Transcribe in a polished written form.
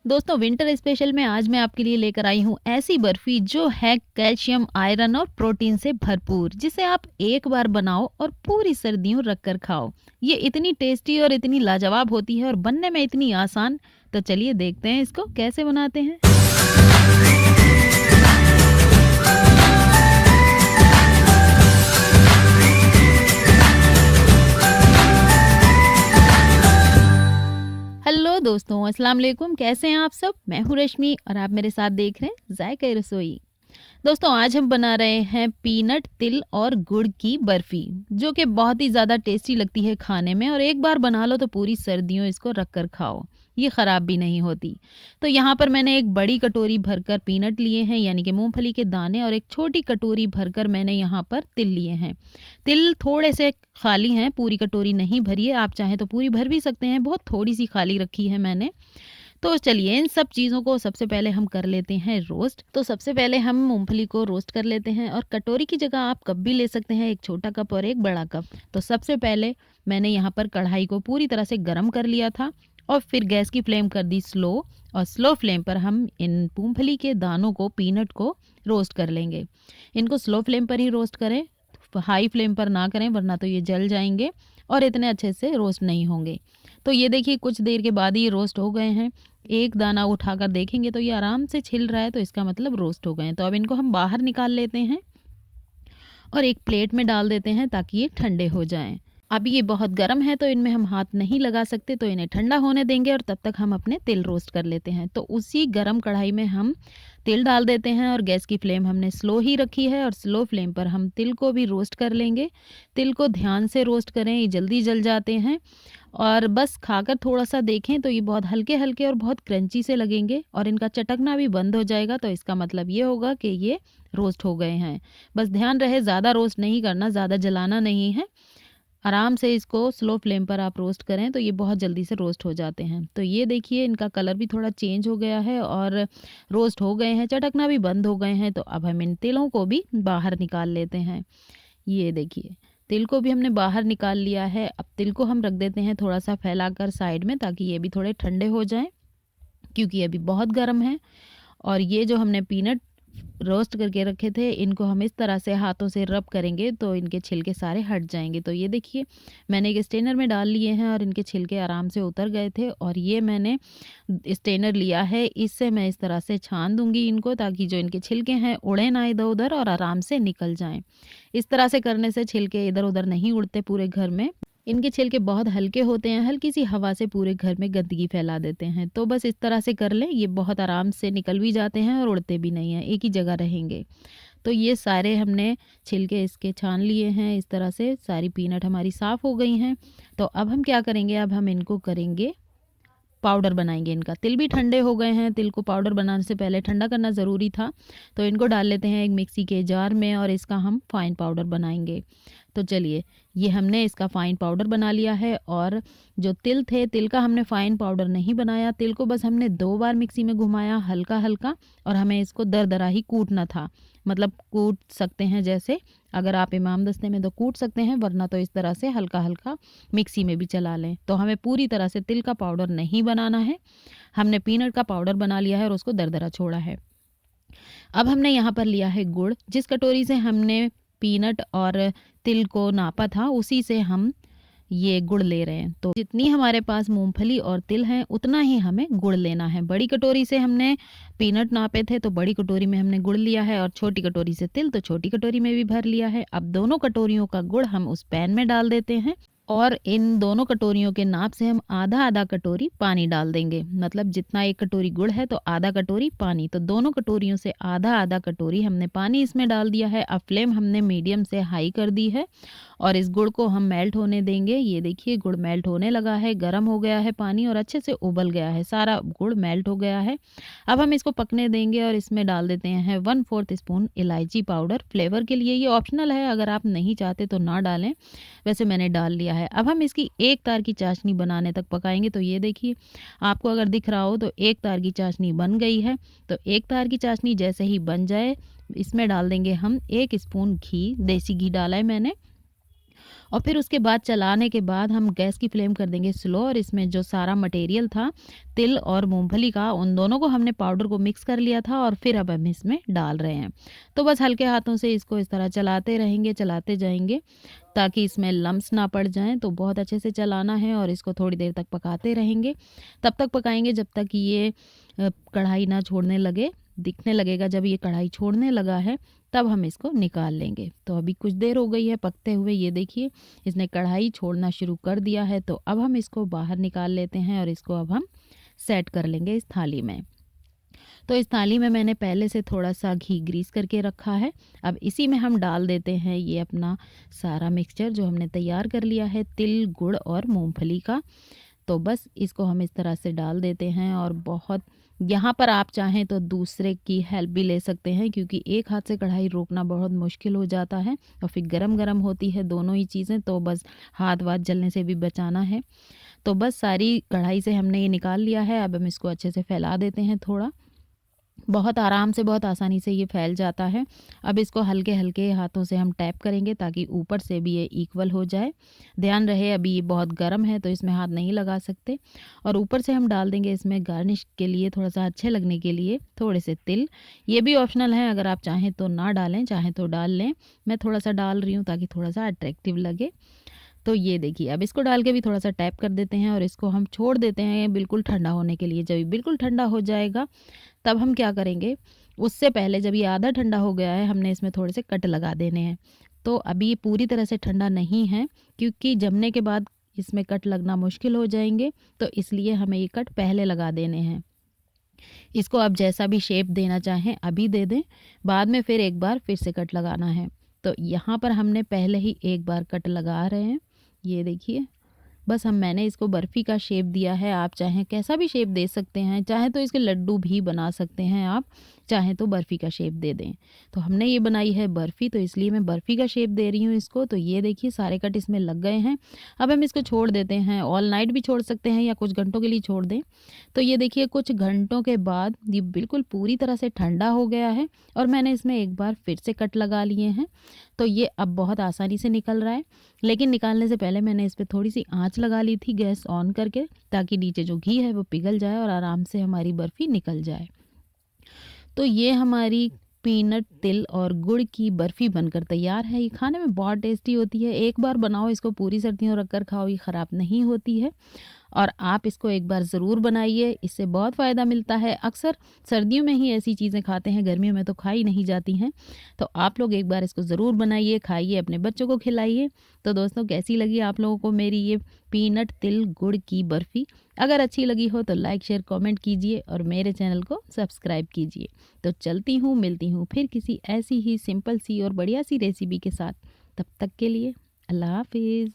दोस्तों winter special में आज मैं आपके लिए लेकर आई हूँ ऐसी बर्फी जो है कैल्शियम, आयरन और प्रोटीन से भरपूर, जिसे आप एक बार बनाओ और पूरी सर्दियों रख कर खाओ। ये इतनी टेस्टी और इतनी लाजवाब होती है और बनने में इतनी आसान। तो चलिए देखते हैं इसको कैसे बनाते हैं। हेलो दोस्तों, अस्सलाम वालेकुम। कैसे हैं आप सब? मैं हूँ रश्मि और आप मेरे साथ देख रहे हैं जायका रसोई। दोस्तों आज हम बना रहे हैं पीनट, तिल और गुड़ की बर्फी, जो कि बहुत ही ज़्यादा टेस्टी लगती है खाने में और एक बार बना लो तो पूरी सर्दियों इसको रख कर खाओ। ये ख़राब भी नहीं होती। तो यहाँ पर मैंने एक बड़ी कटोरी भरकर पीनट लिए हैं, यानी कि मूंगफली के दाने, और एक छोटी कटोरी भरकर मैंने यहाँ पर तिल लिए हैं। तिल थोड़े से खाली हैं, पूरी कटोरी नहीं भरी है। आप चाहें तो पूरी भर भी सकते हैं, बहुत थोड़ी सी खाली रखी है मैंने। तो चलिए इन सब चीज़ों को सबसे पहले हम कर लेते हैं रोस्ट। तो सबसे पहले हम मूंगफली को रोस्ट कर लेते हैं, और कटोरी की जगह आप कप भी ले सकते हैं, एक छोटा कप और एक बड़ा कप। तो सबसे पहले मैंने यहाँ पर कढ़ाई को पूरी तरह से गर्म कर लिया था और फिर गैस की फ्लेम कर दी स्लो, और स्लो फ्लेम पर हम इन मूंगफली के दानों को, पीनट को रोस्ट कर लेंगे। इनको स्लो फ्लेम पर ही रोस्ट करें, हाई फ्लेम पर ना करें, वरना तो ये जल जाएंगे और इतने अच्छे से रोस्ट नहीं होंगे। तो ये देखिए कुछ देर के बाद ये रोस्ट हो गए हैं। एक दाना उठाकर देखेंगे तो ये आराम से छिल रहा है, तो इसका मतलब रोस्ट हो गए हैं। तो अब इनको हम बाहर निकाल लेते हैं और एक प्लेट में डाल देते हैं ताकि ये ठंडे हो जाएं। अभी ये बहुत गर्म है तो इनमें हम हाथ नहीं लगा सकते, तो इन्हें ठंडा होने देंगे और तब तक हम अपने तिल रोस्ट कर लेते हैं। तो उसी गर्म कढ़ाई में हम तिल डाल देते हैं और गैस की फ्लेम हमने स्लो ही रखी है, और स्लो फ्लेम पर हम तिल को भी रोस्ट कर लेंगे। तिल को ध्यान से रोस्ट करें, ये जल्दी जल जाते हैं। और बस खाकर थोड़ा-सा देखें तो ये बहुत हल्के-हल्के और बहुत क्रंची से लगेंगे और इनका चटकना भी बंद हो जाएगा, तो इसका मतलब ये होगा कि ये रोस्ट हो गए हैं। बस ध्यान रहे ज़्यादा रोस्ट नहीं करना, ज़्यादा जलाना नहीं है। आराम से इसको स्लो फ्लेम पर आप रोस्ट करें तो ये बहुत जल्दी से रोस्ट हो जाते हैं। तो ये देखिए इनका कलर भी थोड़ा चेंज हो गया है और रोस्ट हो गए हैं, चटकना भी बंद हो गए हैं। तो अब हम इन तिलों को भी बाहर निकाल लेते हैं। ये देखिए तिल को भी हमने बाहर निकाल लिया है। अब तिल को हम रख देते हैं थोड़ा-सा फैलाकर साइड में, ताकि ये भी थोड़े ठंडे हो जाएँ, क्योंकि अभी बहुत गर्म है। और ये जो हमने पीनट रोस्ट करके रखे थे, इनको हम इस तरह से हाथों से रब करेंगे तो इनके छिलके सारे हट जाएंगे। तो ये देखिए मैंने एक स्ट्रेनर में डाल लिए हैं और इनके छिलके आराम से उतर गए थे, और ये मैंने स्ट्रेनर लिया है, इससे मैं इस तरह से छान दूंगी इनको, ताकि जो इनके छिलके हैं उड़े ना इधर उधर और आराम से निकल जाएं। इस तरह से करने से छिलके इधर उधर नहीं उड़ते पूरे घर में। इनके छिलके बहुत हल्के होते हैं, हल्की सी हवा से पूरे घर में गंदगी फैला देते हैं। तो बस इस तरह से कर लें, ये बहुत आराम से निकल भी जाते हैं और उड़ते भी नहीं हैं, एक ही जगह रहेंगे। तो ये सारे हमने छिलके इसके छान लिए हैं, इस तरह से सारी पीनट हमारी साफ़ हो गई हैं। तो अब हम क्या करेंगे, अब हम इनको करेंगे पाउडर बनाएंगे इनका। तिल भी ठंडे हो गए हैं, तिल को पाउडर बनाने से पहले ठंडा करना ज़रूरी था। तो इनको डाल लेते हैं एक मिक्सी के जार में और इसका हम फाइन पाउडर बनाएंगे। तो चलिए ये हमने इसका फ़ाइन पाउडर बना लिया है। और जो तिल थे, तिल का हमने फ़ाइन पाउडर नहीं बनाया, तिल को बस हमने 2 बार मिक्सी में घुमाया हल्का-हल्का, और हमें इसको दरदरा ही कूटना था। मतलब कूट सकते हैं, जैसे अगर आप इमाम दस्ते में तो कूट सकते हैं, वरना तो इस तरह से हल्का-हल्का मिक्सी में भी चला लें। तो हमें पूरी तरह से तिल का पाउडर नहीं बनाना है, हमने पीनट का पाउडर बना लिया है और उसको दरदरा छोड़ा है। अब हमने यहाँ पर लिया है गुड़। जिस कटोरी से हमने पीनट और तिल को नापा था, उसी से हम ये गुड़ ले रहे हैं। तो जितनी हमारे पास मूंगफली और तिल हैं, उतना ही हमें गुड़ लेना है। बड़ी कटोरी से हमने पीनट नापे थे, तो बड़ी कटोरी में हमने गुड़ लिया है, और छोटी कटोरी से तिल, तो छोटी कटोरी में भी भर लिया है। अब दोनों कटोरियों का गुड़ हम उस पैन में डाल देते हैं, और इन दोनों कटोरियों के नाप से हम आधा-आधा कटोरी पानी डाल देंगे। मतलब जितना एक कटोरी गुड़ है तो आधा कटोरी पानी, तो दोनों कटोरियों से आधा-आधा कटोरी हमने पानी इसमें डाल दिया है। अब फ्लेम हमने मीडियम से हाई कर दी है और इस गुड़ को हम मेल्ट होने देंगे। ये देखिए गुड़ मेल्ट होने लगा है, गर्म हो गया है पानी और अच्छे से उबल गया है, सारा गुड़ मेल्ट हो गया है। अब हम इसको पकने देंगे और इसमें डाल देते हैं 1/4 स्पून इलायची पाउडर फ्लेवर के लिए। ये ऑप्शनल है, अगर आप नहीं चाहते तो ना डालें, वैसे मैंने डाल लिया है। अब हम इसकी एक तार की चाशनी बनाने तक पकाएंगे। तो ये देखिए आपको अगर दिख रहा हो तो एक तार की चाशनी बन गई है। तो एक तार की चाशनी जैसे ही बन जाए, इसमें डाल देंगे हम 1 स्पून घी, देसी घी डाला है मैंने, और फिर उसके बाद चलाने के बाद हम गैस की फ्लेम कर देंगे स्लो, और इसमें जो सारा मटेरियल था तिल और मूंगफली का, उन दोनों को हमने पाउडर को मिक्स कर लिया था और फिर अब हम इसमें डाल रहे हैं। तो बस हल्के हाथों से इसको इस तरह चलाते रहेंगे, चलाते जाएंगे ताकि इसमें लम्स ना पड़ जाएं। तो बहुत अच्छे से चलाना है और इसको थोड़ी देर तक पकाते रहेंगे। तब तक पकाएंगे जब तक ये कढ़ाई ना छोड़ने लगे। दिखने लगेगा जब ये कढ़ाई छोड़ने लगा है तब हम इसको निकाल लेंगे। तो अभी कुछ देर हो गई है पकते हुए, ये देखिए इसने कढ़ाई छोड़ना शुरू कर दिया है। तो अब हम इसको बाहर निकाल लेते हैं और इसको अब हम सेट कर लेंगे इस थाली में। तो इस थाली में मैंने पहले से थोड़ा सा घी ग्रीस करके रखा है। अब इसी में हम डाल देते हैं ये अपना सारा मिक्सचर जो हमने तैयार कर लिया है तिल, गुड़ और मूंगफली का। तो बस इसको हम इस तरह से डाल देते हैं और बहुत, यहाँ पर आप चाहें तो दूसरे की हेल्प भी ले सकते हैं, क्योंकि एक हाथ से कढ़ाई रोकना बहुत मुश्किल हो जाता है और फिर गरम गरम होती है दोनों ही चीज़ें, तो बस हाथ वाथ जलने से भी बचाना है। तो बस सारी कढ़ाई से हमने ये निकाल लिया है। अब हम इसको अच्छे से फैला देते हैं थोड़ा, बहुत आराम से, बहुत आसानी से ये फैल जाता है। अब इसको हल्के हल्के हाथों से हम टैप करेंगे ताकि ऊपर से भी ये इक्वल हो जाए। ध्यान रहे अभी ये बहुत गर्म है तो इसमें हाथ नहीं लगा सकते। और ऊपर से हम डाल देंगे इसमें गार्निश के लिए, थोड़ा सा अच्छे लगने के लिए, थोड़े से तिल। ये भी ऑप्शनल है, अगर आप चाहें तो ना डालें, चाहें तो डाल लें। मैं थोड़ा सा डाल रही हूँ ताकि थोड़ा सा अट्रैक्टिव लगे। तो ये देखिए अब इसको डाल के भी थोड़ा सा टैप कर देते हैं और इसको हम छोड़ देते हैं बिल्कुल ठंडा होने के लिए। जब ये बिल्कुल ठंडा हो जाएगा तब हम क्या करेंगे, उससे पहले जब ये आधा ठंडा हो गया है हमने इसमें थोड़े से कट लगा देने हैं। तो अभी ये पूरी तरह से ठंडा नहीं है, क्योंकि जमने के बाद इसमें कट लगना मुश्किल हो जाएंगे, तो इसलिए हमें ये कट पहले लगा देने हैं। इसको आप जैसा भी शेप देना चाहें अभी दे दें, बाद में फिर एक बार फिर से कट लगाना है। तो यहाँ पर हमने पहले ही एक बार कट लगा रहे हैं, ये देखिए। बस मैंने इसको बर्फ़ी का शेप दिया है, आप चाहें कैसा भी शेप दे सकते हैं, चाहे तो इसके लड्डू भी बना सकते हैं आप, चाहें तो बर्फ़ी का शेप दे दें। तो हमने ये बनाई है बर्फ़ी, तो इसलिए मैं बर्फ़ी का शेप दे रही हूँ इसको। तो ये देखिए सारे कट इसमें लग गए हैं। अब हम इसको छोड़ देते हैं, ऑल नाइट भी छोड़ सकते हैं या कुछ घंटों के लिए छोड़ दें। तो ये देखिए कुछ घंटों के बाद ये बिल्कुल पूरी तरह से ठंडा हो गया है और मैंने इसमें एक बार फिर से कट लगा लिए हैं। तो ये अब बहुत आसानी से निकल रहा है, लेकिन निकालने से पहले मैंने इस पे थोड़ी सी आंच लगा ली थी गैस ऑन करके, ताकि नीचे जो घी है वो पिघल जाए और आराम से हमारी बर्फ़ी निकल जाए। तो ये हमारी पीनट तिल और गुड़ की बर्फ़ी बनकर तैयार है। ये खाने में बहुत टेस्टी होती है, एक बार बनाओ इसको, पूरी सर्दियों रख कर खाओ, ये ख़राब नहीं होती है। और आप इसको एक बार ज़रूर बनाइए, इससे बहुत फ़ायदा मिलता है। अक्सर सर्दियों में ही ऐसी चीज़ें खाते हैं, गर्मियों में तो खाई नहीं जाती हैं। तो आप लोग एक बार इसको ज़रूर बनाइए, खाइए, अपने बच्चों को खिलाइए। तो दोस्तों कैसी लगी आप लोगों को मेरी ये पीनट तिल गुड़ की बर्फ़ी? अगर अच्छी लगी हो तो लाइक शेयर कमेंट कीजिए और मेरे चैनल को सब्सक्राइब कीजिए। तो चलती हूँ, मिलती हूँ फिर किसी ऐसी ही सिंपल सी और बढ़िया सी रेसिपी के साथ। तब तक के लिए अल्लाह हाफ़िज़।